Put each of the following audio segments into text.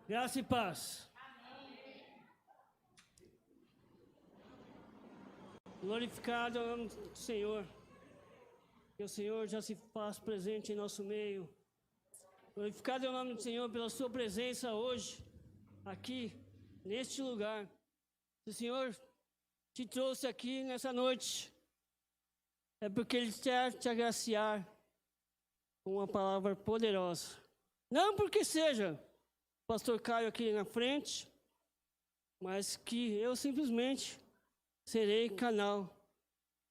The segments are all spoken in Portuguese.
Graça e paz. Glorificado é o nome do Senhor. Que o Senhor já se faz presente em nosso meio. Glorificado é o nome do Senhor pela sua presença hoje, aqui, neste lugar. O Senhor te trouxe aqui nessa noite, é porque Ele quer te agraciar com uma palavra poderosa. Não porque seja o pastor Caio aqui na frente, mas que eu simplesmente serei canal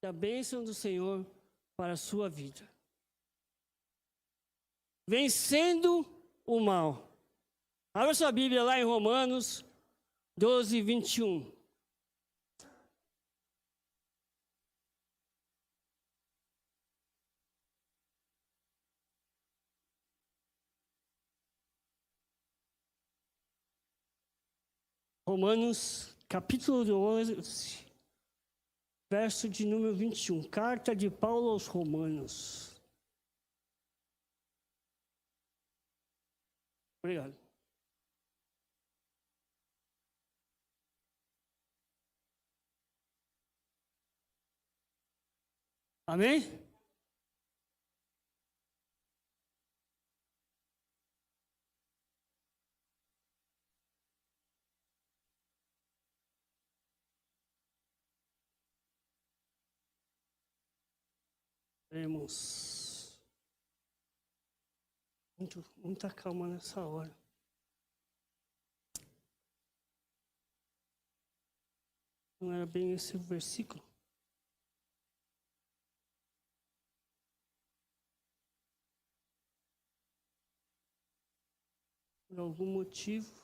da bênção do Senhor para a sua vida. Vencendo o mal. Abra sua Bíblia lá em Romanos 12, 21. Romanos, capítulo 12, verso de número 21. Carta de Paulo aos Romanos. Obrigado. Amém? Temos muita calma nessa hora. Não era bem esse o versículo. Por algum motivo.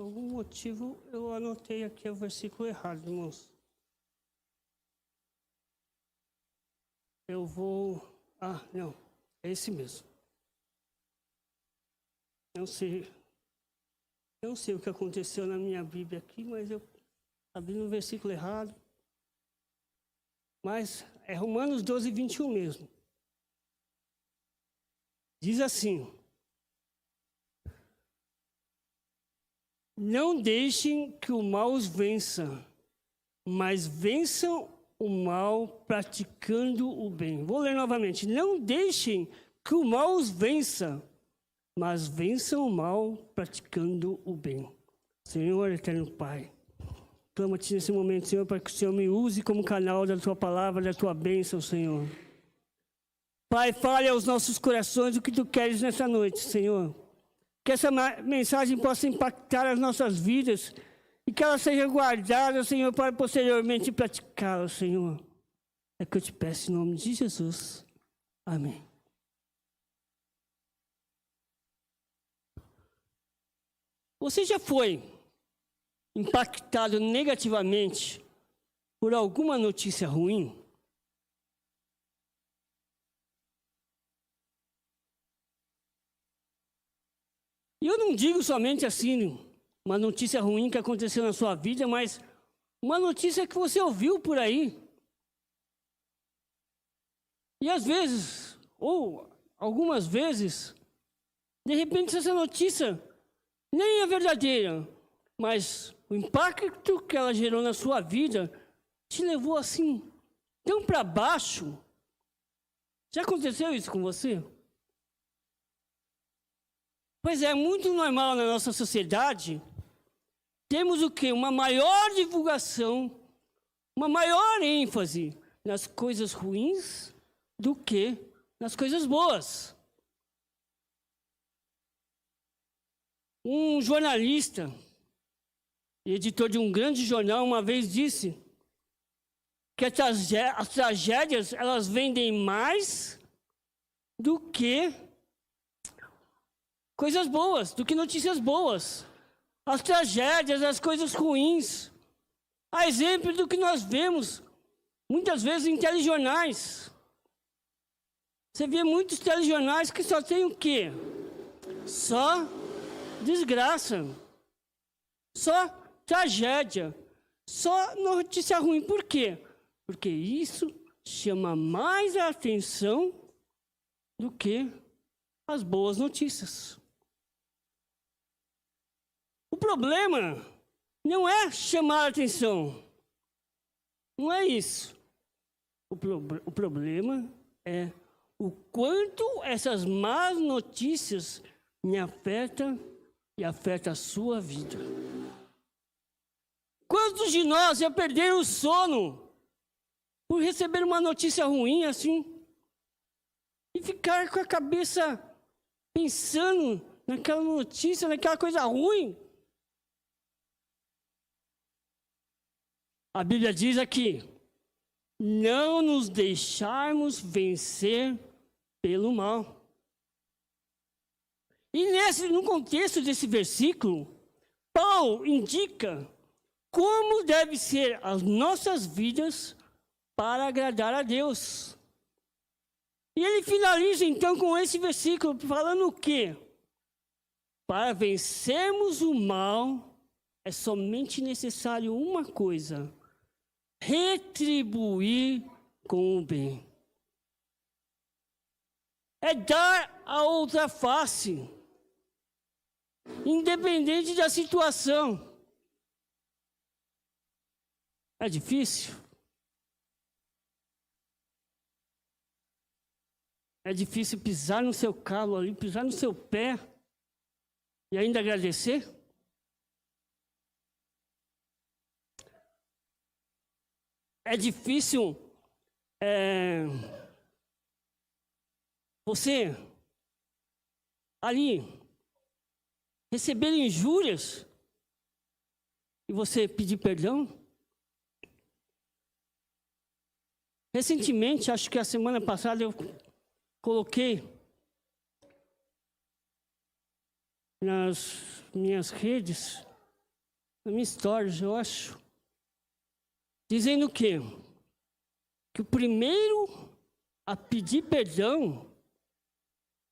Por algum motivo eu anotei aqui o versículo errado, irmãos. Eu vou... não. É esse mesmo. Não sei o que aconteceu na minha Bíblia aqui, mas eu abri no versículo errado. Mas é Romanos 12, 21 mesmo. Diz assim: não deixem que o mal os vença, mas vençam o mal praticando o bem. Vou ler novamente. Não deixem que o mal os vença, mas vençam o mal praticando o bem. Senhor eterno Pai, clamo-te nesse momento, Senhor, para que o Senhor me use como canal da tua palavra, da tua bênção, Senhor. Pai, fale aos nossos corações o que tu queres nessa noite, Senhor. Que essa mensagem possa impactar as nossas vidas e que ela seja guardada, Senhor, para posteriormente praticá-la, Senhor. É que eu te peço em nome de Jesus. Amém. Você já foi impactado negativamente por alguma notícia ruim? E eu não digo somente assim, uma notícia ruim que aconteceu na sua vida, mas uma notícia que você ouviu por aí. E às vezes, ou algumas vezes, de repente essa notícia nem é verdadeira, mas o impacto que ela gerou na sua vida te levou assim, tão para baixo. Já aconteceu isso com você? Pois é, muito normal na nossa sociedade temos o quê? Uma maior divulgação, uma maior ênfase nas coisas ruins do que nas coisas boas. Um jornalista, editor de um grande jornal, uma vez disse que as tragédias, elas vendem mais do que coisas boas, do que notícias boas. As tragédias, as coisas ruins. A exemplo do que nós vemos, muitas vezes, em telejornais. Você vê muitos telejornais que só tem o quê? Só desgraça. Só tragédia. Só notícia ruim. Por quê? Porque isso chama mais a atenção do que as boas notícias. O problema não é chamar a atenção. Não é isso. O problema é o quanto essas más notícias me afetam e afetam a sua vida. Quantos de nós já perderam o sono por receber uma notícia ruim assim? E ficar com a cabeça pensando naquela notícia, naquela coisa ruim? A Bíblia diz aqui, não nos deixarmos vencer pelo mal. E no contexto desse versículo, Paulo indica como devem ser as nossas vidas para agradar a Deus. E ele finaliza então com esse versículo, falando o quê? Para vencermos o mal, é somente necessário uma coisa: retribuir com o bem. É dar a outra face, independente da situação. É difícil? É difícil pisar no seu calo ali, pisar no seu pé e ainda agradecer? É difícil você ali receber injúrias e você pedir perdão? Recentemente, acho que a semana passada, eu coloquei nas minhas redes, na minha stories, eu acho, dizendo o quê? Que o primeiro a pedir perdão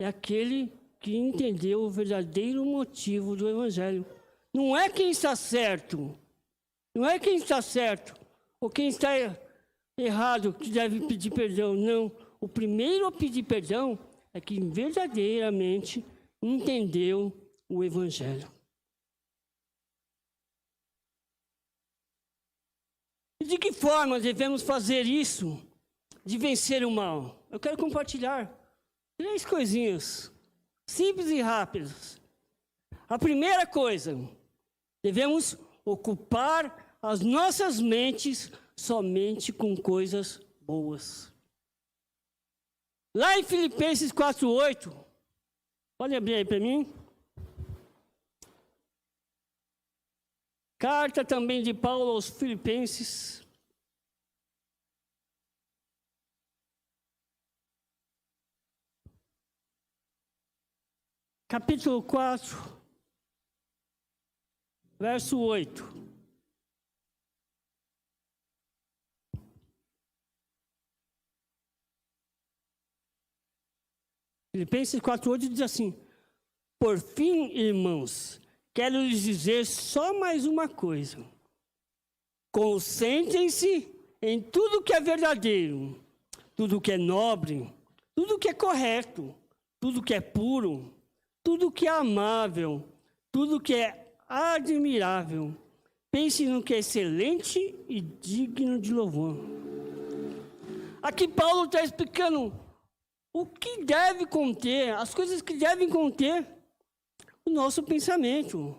é aquele que entendeu o verdadeiro motivo do Evangelho. Não é quem está certo, não é quem está certo, ou quem está errado que deve pedir perdão, não. O primeiro a pedir perdão é quem verdadeiramente entendeu o Evangelho. E de que forma devemos fazer isso, de vencer o mal? Eu quero compartilhar 3 coisinhas, simples e rápidas. A primeira coisa, devemos ocupar as nossas mentes somente com coisas boas. Lá em Filipenses 4:8, pode abrir aí para mim. Carta também de Paulo aos Filipenses. Capítulo 4, verso 8. Filipenses 4:8 diz assim: por fim, irmãos, quero lhes dizer só mais uma coisa. Concentrem-se em tudo que é verdadeiro, tudo que é nobre, tudo que é correto, tudo que é puro, tudo que é amável, tudo que é admirável. Pense no que é excelente e digno de louvor. Aqui Paulo está explicando o que deve conter, as coisas que devem conter o nosso pensamento.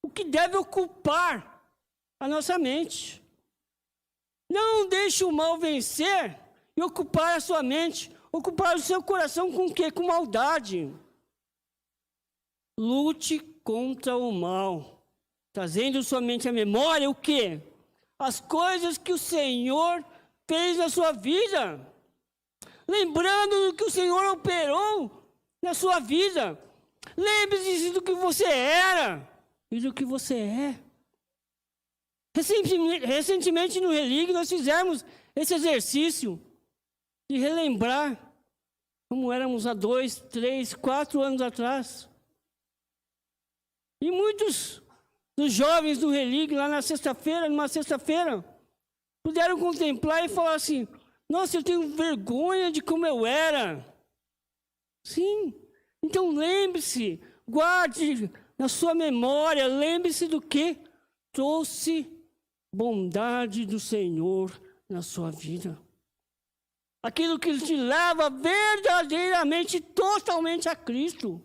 O o que deve ocupar a nossa mente. Não deixe o mal vencer e ocupar a sua mente, ocupar o seu coração com o quê? Com maldade. Lute contra o mal, trazendo sua mente à memória o quê? As coisas que o Senhor fez na sua vida. Lembrando do que o Senhor operou na sua vida. Lembre-se do que você era e do que você é. Recentemente no Relig nós fizemos esse exercício de relembrar como éramos há 2, 3, 4 anos atrás. E muitos dos jovens do Relig, lá na sexta-feira, numa sexta-feira, puderam contemplar e falar assim: nossa, eu tenho vergonha de como eu era. Sim, então lembre-se, guarde na sua memória, lembre-se do que trouxe bondade do Senhor na sua vida. Aquilo que te leva verdadeiramente, totalmente a Cristo.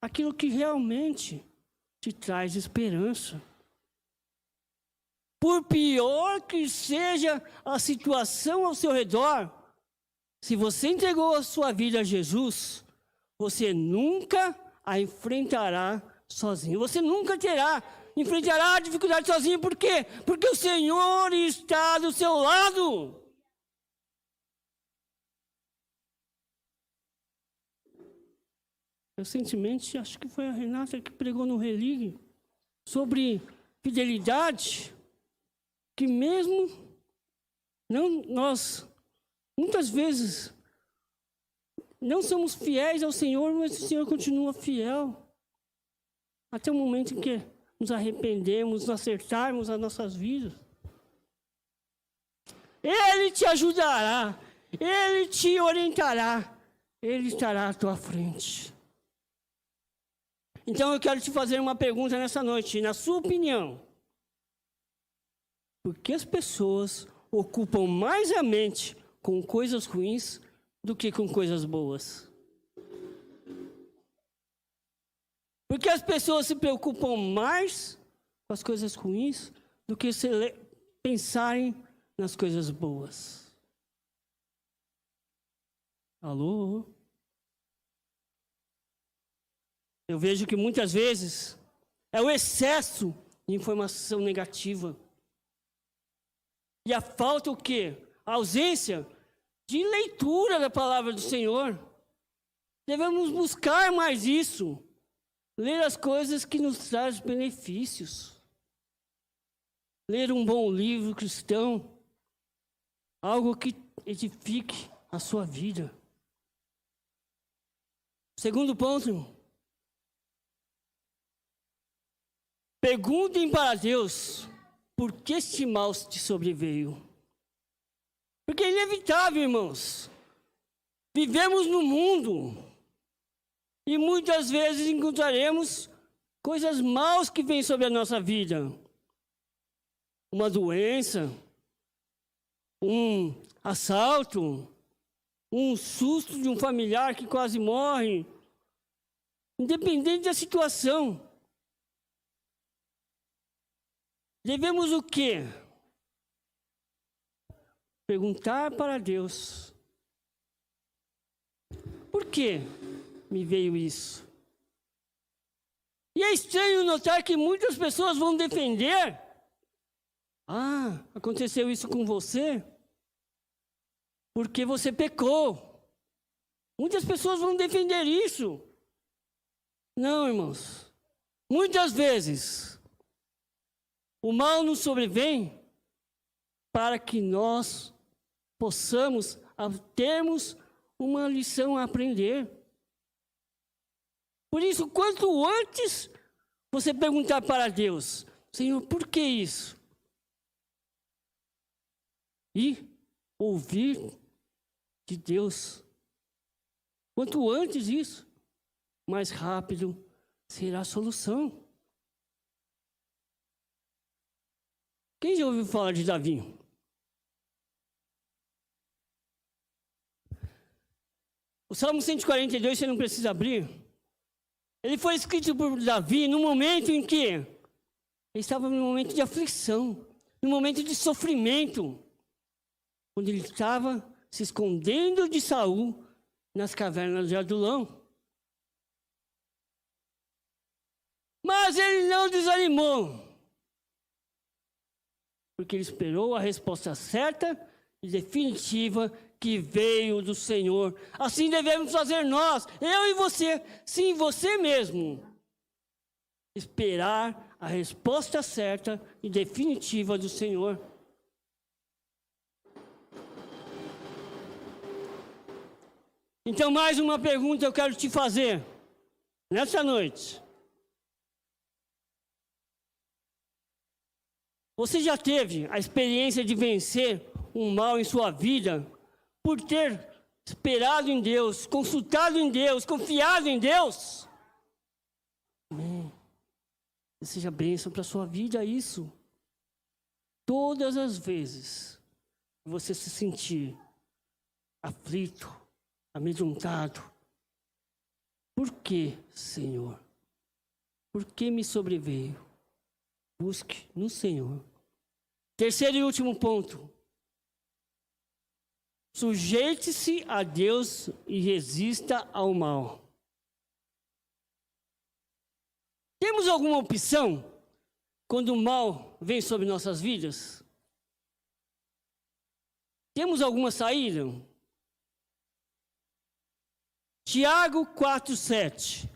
Aquilo que realmente te traz esperança. Por pior que seja a situação ao seu redor, se você entregou a sua vida a Jesus, você nunca a enfrentará sozinho. Você nunca enfrentará a dificuldade sozinho. Por quê? Porque o Senhor está do seu lado. Recentemente, acho que foi a Renata que pregou no Relig sobre fidelidade, que mesmo nós, muitas vezes, não somos fiéis ao Senhor, mas o Senhor continua fiel. Até o momento em que nos arrependemos, nos acertarmos as nossas vidas. Ele te ajudará, Ele te orientará, Ele estará à tua frente. Então eu quero te fazer uma pergunta nessa noite. Na sua opinião, por que as pessoas ocupam mais a mente com coisas ruins do que com coisas boas? Por que as pessoas se preocupam mais com as coisas ruins do que pensarem nas coisas boas? Alô? Eu vejo que muitas vezes é o excesso de informação negativa. E a falta o quê? A ausência de leitura da palavra do Senhor. Devemos buscar mais isso. Ler as coisas que nos trazem benefícios. Ler um bom livro cristão. Algo que edifique a sua vida. Segundo ponto. Perguntem para Deus por que este mal te sobreveio. Porque é inevitável, irmãos. Vivemos no mundo e muitas vezes encontraremos coisas maus que vêm sobre a nossa vida. Uma doença, um assalto, um susto de um familiar que quase morre. Independente da situação. Devemos o quê? Perguntar para Deus. Por que me veio isso? E é estranho notar que muitas pessoas vão defender. Ah, aconteceu isso com você? Porque você pecou. Muitas pessoas vão defender isso. Não, irmãos. Muitas vezes o mal nos sobrevém para que nós possamos termos uma lição a aprender. Por isso, quanto antes você perguntar para Deus, Senhor, por que isso? E ouvir de Deus. Quanto antes isso, mais rápido será a solução. Quem já ouviu falar de Davi? O Salmo 142, você não precisa abrir. Ele foi escrito por Davi no momento em que ele estava num momento de aflição, num momento de sofrimento, quando ele estava se escondendo de Saul nas cavernas de Adulão. Mas ele não desanimou, porque ele esperou a resposta certa e definitiva que veio do Senhor. Assim devemos fazer nós, eu e você, sim, você mesmo. Esperar a resposta certa e definitiva do Senhor. Então, mais uma pergunta eu quero te fazer nessa noite. Você já teve a experiência de vencer um mal em sua vida por ter esperado em Deus, consultado em Deus, confiado em Deus? Amém. Que seja bênção para a sua vida isso. Todas as vezes que você se sentir aflito, amedrontado, por que, Senhor? Por que me sobreveio? Busque no Senhor. Terceiro e último ponto. Sujeite-se a Deus e resista ao mal. Temos alguma opção quando o mal vem sobre nossas vidas? Temos alguma saída? Tiago 4:7.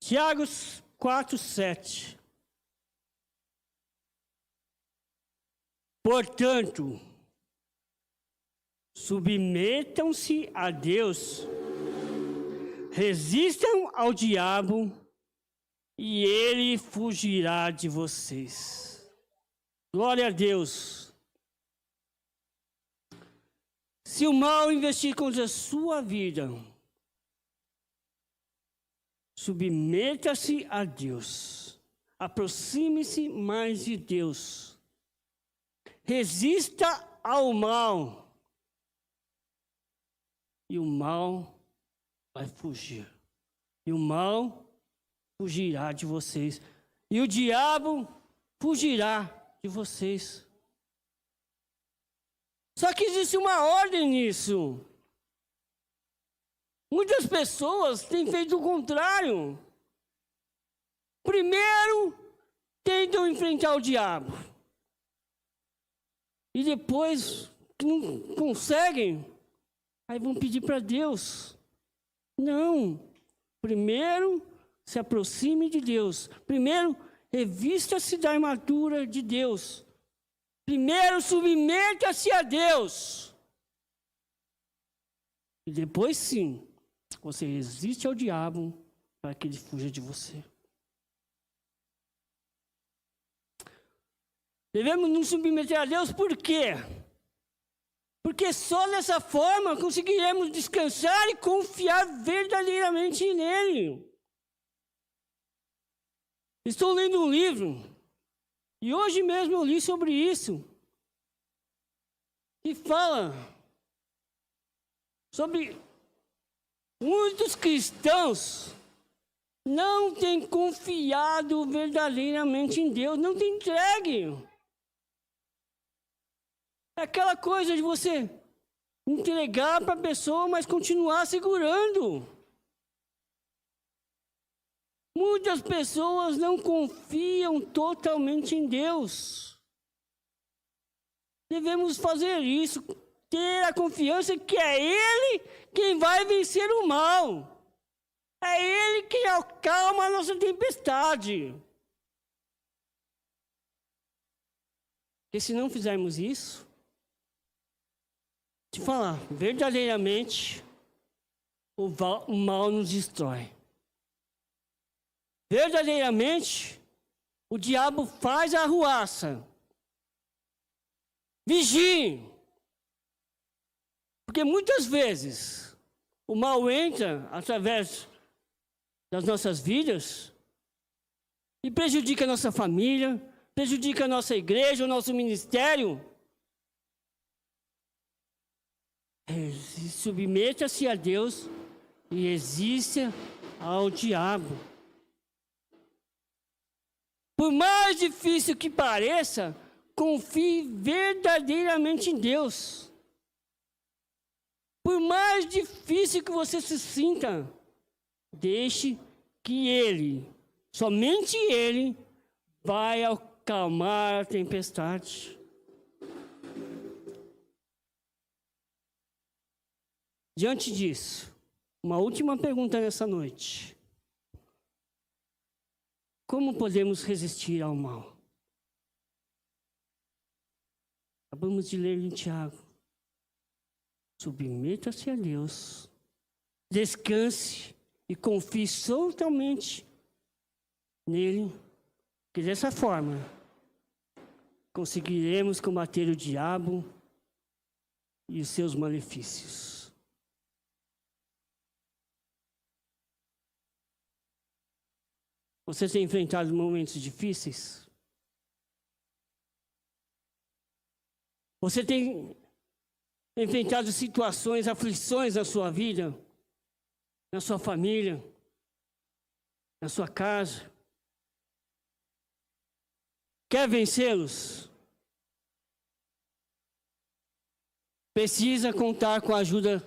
Tiago 4:7. Portanto, submetam-se a Deus, resistam ao diabo e ele fugirá de vocês. Glória a Deus. Se o mal investir contra a sua vida, submeta-se a Deus, aproxime-se mais de Deus, resista ao mal, e o mal vai fugir, e o mal fugirá de vocês, e o diabo fugirá de vocês. Só que existe uma ordem nisso. Muitas pessoas têm feito o contrário. Primeiro, tentam enfrentar o diabo. E depois, que não conseguem, aí vão pedir para Deus. Não. Primeiro, se aproxime de Deus. Primeiro, revista-se da armadura de Deus. Primeiro, submeta-se a Deus. E depois, sim, você resiste ao diabo para que ele fuja de você. Devemos nos submeter a Deus por quê? Porque só dessa forma conseguiremos descansar e confiar verdadeiramente nele. Estou lendo um livro, e hoje mesmo eu li sobre isso, que fala sobre muitos cristãos não têm confiado verdadeiramente em Deus, não têm entregue. É aquela coisa de você entregar para a pessoa, mas continuar segurando. Muitas pessoas não confiam totalmente em Deus. Devemos fazer isso, ter a confiança que é Ele quem vai vencer o mal. É Ele quem acalma a nossa tempestade. Porque se não fizermos isso, te falar, verdadeiramente, o mal nos destrói. Verdadeiramente, o diabo faz a arruaça. Vigie. Porque muitas vezes, o mal entra através das nossas vidas e prejudica a nossa família, prejudica a nossa igreja, o nosso ministério. Submeta-se a Deus e resista ao diabo. Por mais difícil que pareça, confie verdadeiramente em Deus. Por mais difícil que você se sinta, deixe que Ele, somente Ele, vai acalmar a tempestade. Diante disso, uma última pergunta nessa noite. Como podemos resistir ao mal? Acabamos de ler em Tiago. Submeta-se a Deus, descanse e confie totalmente nele, que dessa forma conseguiremos combater o diabo e os seus malefícios. Você tem enfrentado momentos difíceis? Você tem enfrentado situações, aflições na sua vida, na sua família, na sua casa? Quer vencê-los? Precisa contar com a ajuda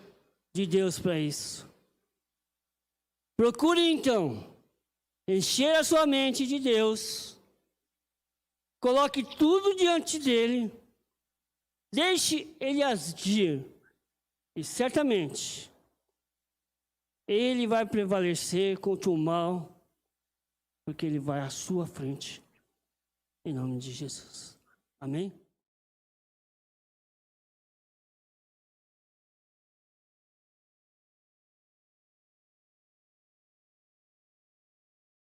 de Deus para isso. Procure então encher a sua mente de Deus. Coloque tudo diante dele. Deixe ele agir. E certamente ele vai prevalecer contra o mal, porque ele vai à sua frente. Em nome de Jesus. Amém?